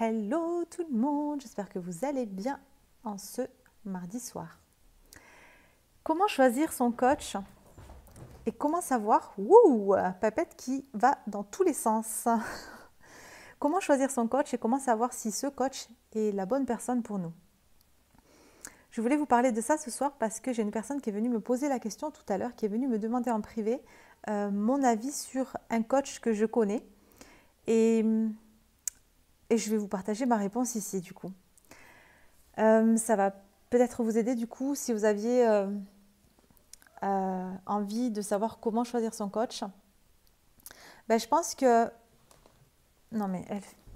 Hello tout le monde, j'espère que vous allez bien en ce mardi soir. Comment choisir son coach et comment savoir, Papette qui va dans tous les sens. Comment choisir son coach et comment savoir si ce coach est la bonne personne pour nous. Je voulais vous parler de ça ce soir parce que j'ai une personne qui est venue me poser la question tout à l'heure, qui est venue me demander en privé mon avis sur un coach que je connais et je vais vous partager ma réponse ici du coup. Ça va peut-être vous aider du coup si vous aviez envie de savoir comment choisir son coach. Je pense que... Non mais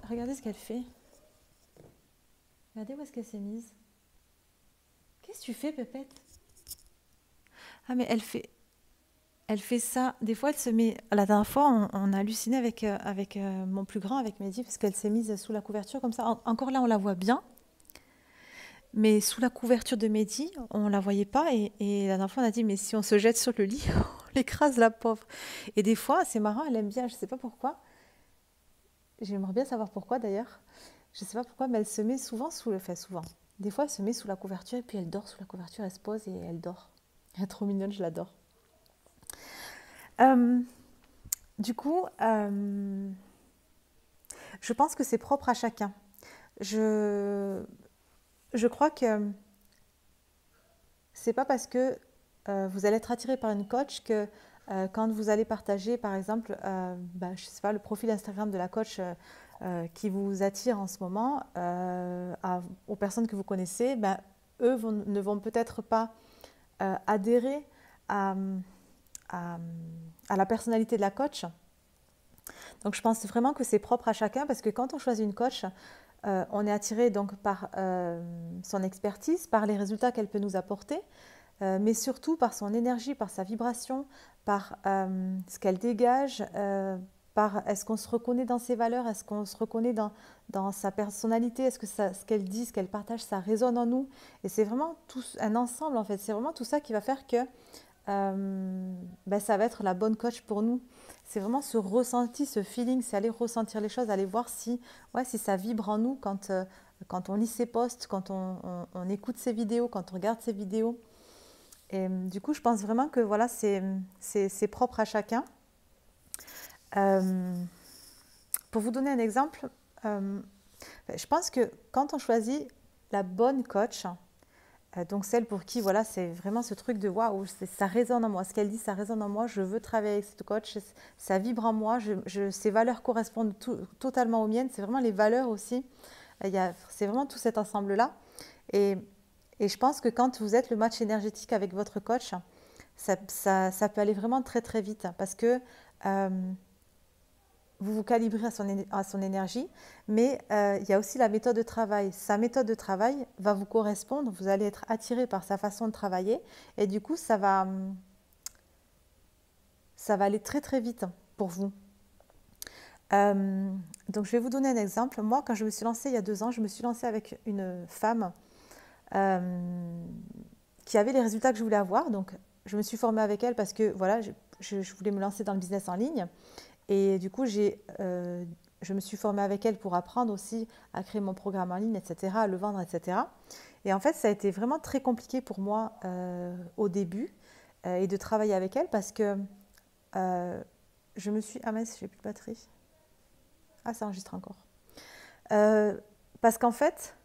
regardez ce qu'elle fait. Regardez où est-ce qu'elle s'est mise. Qu'est-ce que tu fais, Pépette? Ah mais elle fait ça. Des fois, elle se met... La dernière fois, on a halluciné avec mon plus grand, avec Mehdi, parce qu'elle s'est mise sous la couverture comme ça. Encore là, on la voit bien. Mais sous la couverture de Mehdi, on ne la voyait pas. Et la dernière fois, on a dit, mais si on se jette sur le lit, on l'écrase, la pauvre. Et des fois, c'est marrant, elle aime bien, je ne sais pas pourquoi. J'aimerais bien savoir pourquoi d'ailleurs. Je ne sais pas pourquoi, mais elle se met souvent sous le... Enfin, souvent. Des fois, elle se met sous la couverture et puis elle dort sous la couverture, elle se pose et elle dort. Elle est trop mignonne, je l'adore. Du coup, je pense que c'est propre à chacun. Je crois que c'est pas parce que vous allez être attiré par une coach que quand vous allez partager, par exemple, je sais pas, le profil Instagram de la coach qui vous attire en ce moment aux personnes que vous connaissez, eux ne vont peut-être pas adhérer à la personnalité de la coach. Donc je pense vraiment que c'est propre à chacun parce que quand on choisit une coach, on est attiré donc par son expertise, par les résultats qu'elle peut nous apporter, mais surtout par son énergie, par sa vibration, par ce qu'elle dégage, par est-ce qu'on se reconnaît dans ses valeurs, est-ce qu'on se reconnaît dans sa personnalité, est-ce que ce qu'elle dit, ce qu'elle partage, ça résonne en nous. Et c'est vraiment tout un ensemble en fait, c'est vraiment tout ça qui va faire que ça va être la bonne coach pour nous. C'est vraiment ce ressenti, ce feeling, c'est aller ressentir les choses, aller voir si ça vibre en nous quand on lit ses posts, quand on écoute ses vidéos, quand on regarde ses vidéos. Et du coup, je pense vraiment que voilà, c'est propre à chacun. Pour vous donner un exemple, je pense que quand on choisit la bonne coach, donc celle pour qui voilà, c'est vraiment ce truc de waouh, ça résonne en moi, ce qu'elle dit, ça résonne en moi, je veux travailler avec cette coach, ça vibre en moi, ses valeurs correspondent totalement aux miennes, c'est vraiment les valeurs aussi, c'est vraiment tout cet ensemble-là. Et je pense que quand vous êtes le match énergétique avec votre coach, ça peut aller vraiment très très vite parce que vous vous calibrez à son énergie, mais il y a aussi la méthode de travail. Sa méthode de travail va vous correspondre, vous allez être attiré par sa façon de travailler et du coup, ça va aller très très vite pour vous. Donc, je vais vous donner un exemple. Moi, quand je me suis lancée il y a 2 ans, je me suis lancée avec une femme qui avait les résultats que je voulais avoir. Donc, je me suis formée avec elle parce que voilà, je voulais me lancer dans le business en ligne. Et du coup, je me suis formée avec elle pour apprendre aussi à créer mon programme en ligne, etc., à le vendre, etc. Et en fait, ça a été vraiment très compliqué pour moi au début et de travailler avec elle parce que je me suis... Ah mince, j'ai plus de batterie. Ah, ça enregistre encore. Parce qu'en fait,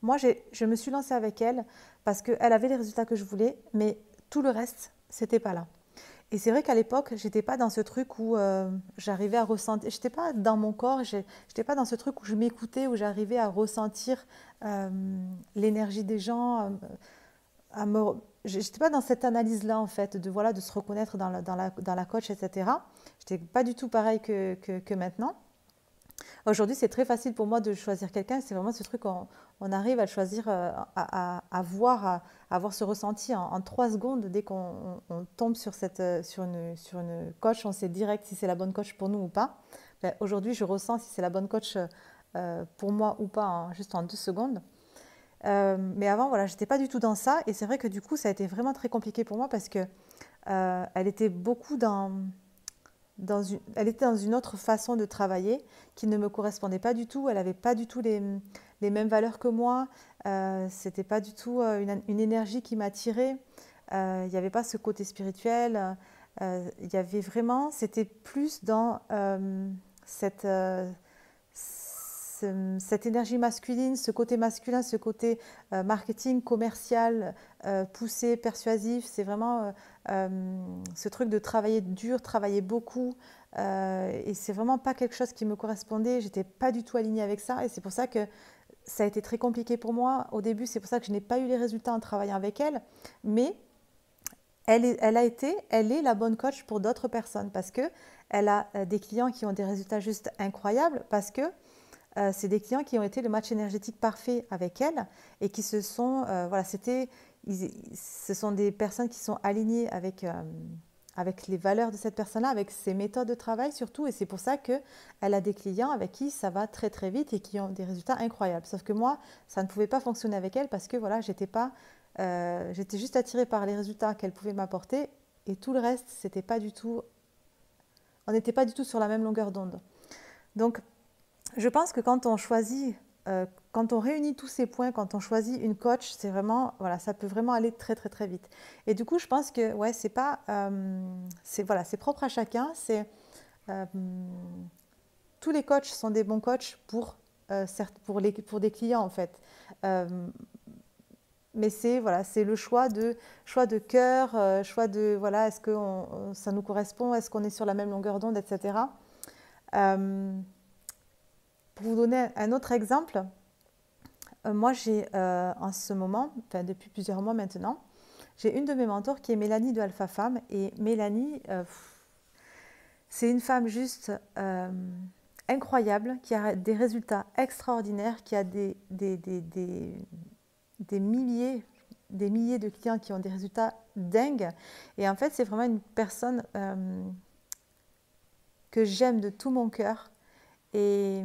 moi, je me suis lancée avec elle parce qu'elle avait les résultats que je voulais, mais tout le reste, c'était pas là. Et c'est vrai qu'à l'époque, j'étais pas dans ce truc où j'arrivais à ressentir, j'étais pas dans mon corps, j'étais pas dans ce truc où je m'écoutais, où j'arrivais à ressentir l'énergie des gens, j'étais pas dans cette analyse-là en fait, de voilà, de se reconnaître dans la coach, etc. J'étais pas du tout pareil que maintenant. Aujourd'hui, c'est très facile pour moi de choisir quelqu'un. C'est vraiment ce truc on arrive à le choisir, à voir ce ressenti en 3 secondes. Dès qu'on tombe sur une coach, on sait direct si c'est la bonne coach pour nous ou pas. Aujourd'hui, je ressens si c'est la bonne coach pour moi ou pas, juste en 2 secondes. Mais avant, voilà, j'étais pas du tout dans ça. Et c'est vrai que du coup, ça a été vraiment très compliqué pour moi parce que elle était beaucoup dans elle était dans une autre façon de travailler qui ne me correspondait pas du tout. Elle n'avait pas du tout les mêmes valeurs que moi. C'était pas du tout une énergie qui m'attirait. Il n'y avait pas ce côté spirituel. Il y avait vraiment, c'était plus dans cette, cette énergie masculine, ce côté masculin, ce côté marketing, commercial, poussé, persuasif. C'est vraiment ce truc de travailler dur, travailler beaucoup. Et c'est vraiment pas quelque chose qui me correspondait. J'étais pas du tout alignée avec ça. Et c'est pour ça que ça a été très compliqué pour moi. Au début, c'est pour ça que je n'ai pas eu les résultats en travaillant avec elle. Mais elle est la bonne coach pour d'autres personnes parce que elle a des clients qui ont des résultats juste incroyables parce que c'est des clients qui ont été le match énergétique parfait avec elle et qui se sont, voilà, ce sont des personnes qui sont alignées avec les valeurs de cette personne-là, avec ses méthodes de travail surtout. Et c'est pour ça qu'elle a des clients avec qui ça va très très vite et qui ont des résultats incroyables. Sauf que moi, ça ne pouvait pas fonctionner avec elle parce que voilà, j'étais juste attirée par les résultats qu'elle pouvait m'apporter et tout le reste, c'était pas du tout, on n'était pas du tout sur la même longueur d'onde. Donc, je pense que quand on choisit, quand on réunit tous ces points, quand on choisit une coach, c'est vraiment, voilà, ça peut vraiment aller très très très vite. Et du coup, je pense que ouais, c'est pas, voilà, c'est propre à chacun. Euh, tous les coachs sont des bons coachs certes, pour des clients en fait. Euh, mais c'est voilà, c'est le choix de cœur, choix de voilà, est-ce que ça nous correspond, est-ce qu'on est sur la même longueur d'onde, etc. Pour vous donner un autre exemple, moi j'ai en ce moment, enfin depuis plusieurs mois maintenant, j'ai une de mes mentors qui est Mélanie de Alpha Femme. Et Mélanie, c'est une femme juste incroyable, qui a des résultats extraordinaires, qui a des milliers, des milliers de clients qui ont des résultats dingues. Et en fait, c'est vraiment une personne que j'aime de tout mon cœur et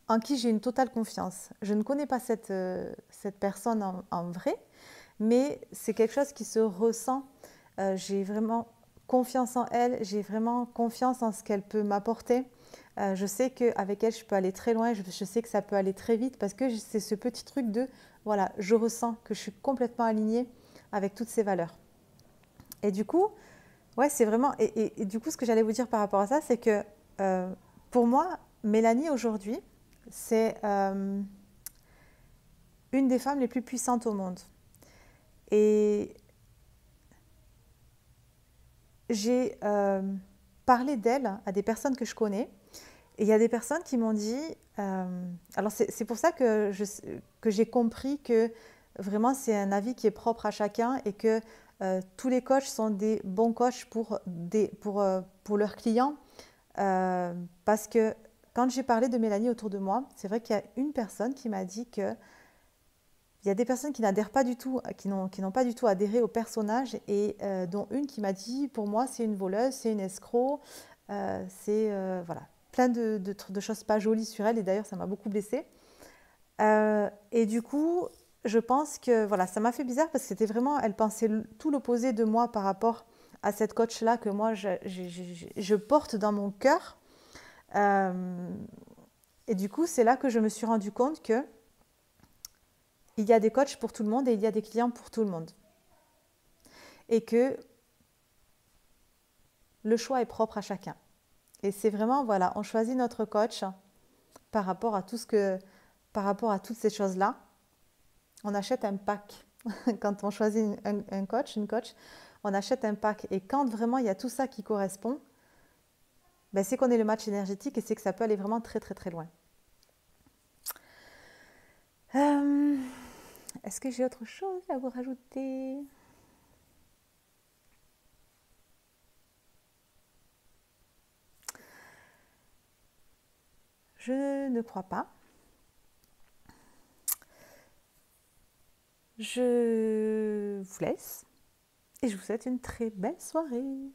en qui j'ai une totale confiance. Je ne connais pas cette personne en vrai, mais c'est quelque chose qui se ressent. J'ai vraiment confiance en elle, j'ai vraiment confiance en ce qu'elle peut m'apporter. Je sais qu'avec elle, je peux aller très loin, je sais que ça peut aller très vite parce que c'est ce petit truc de, voilà, je ressens que je suis complètement alignée avec toutes ces valeurs. Et du coup, ouais, c'est vraiment. Et du coup, ce que j'allais vous dire par rapport à ça, c'est que pour moi, Mélanie aujourd'hui, c'est une des femmes les plus puissantes au monde. Et j'ai parlé d'elle à des personnes que je connais. Et il y a des personnes qui m'ont dit. Alors, c'est pour ça que j'ai compris que vraiment, c'est un avis qui est propre à chacun et que tous les coachs sont des bons coachs pour leurs clients. Parce que quand j'ai parlé de Mélanie autour de moi, c'est vrai qu'il y a une personne qui m'a dit que il y a des personnes qui n'adhèrent pas du tout, qui n'ont pas du tout adhéré au personnage et dont une qui m'a dit pour moi c'est une voleuse, c'est une escroc, voilà, plein de choses pas jolies sur elle et d'ailleurs ça m'a beaucoup blessée. Et du coup, je pense que voilà, ça m'a fait bizarre parce que c'était vraiment, elle pensait tout l'opposé de moi par rapport à cette coach-là que moi je porte dans mon cœur. Euh, et du coup, c'est là que je me suis rendu compte que il y a des coachs pour tout le monde et il y a des clients pour tout le monde. Et que le choix est propre à chacun. Et c'est vraiment, voilà, on choisit notre coach par rapport à par rapport à toutes ces choses-là. On achète un pack. Quand on choisit un coach, une coach, on achète un pack. Et quand vraiment il y a tout ça qui correspond, ben c'est qu'on est le match énergétique et c'est que ça peut aller vraiment très très très loin. Est-ce que j'ai autre chose à vous rajouter ? Je ne crois pas. Je vous laisse et je vous souhaite une très belle soirée.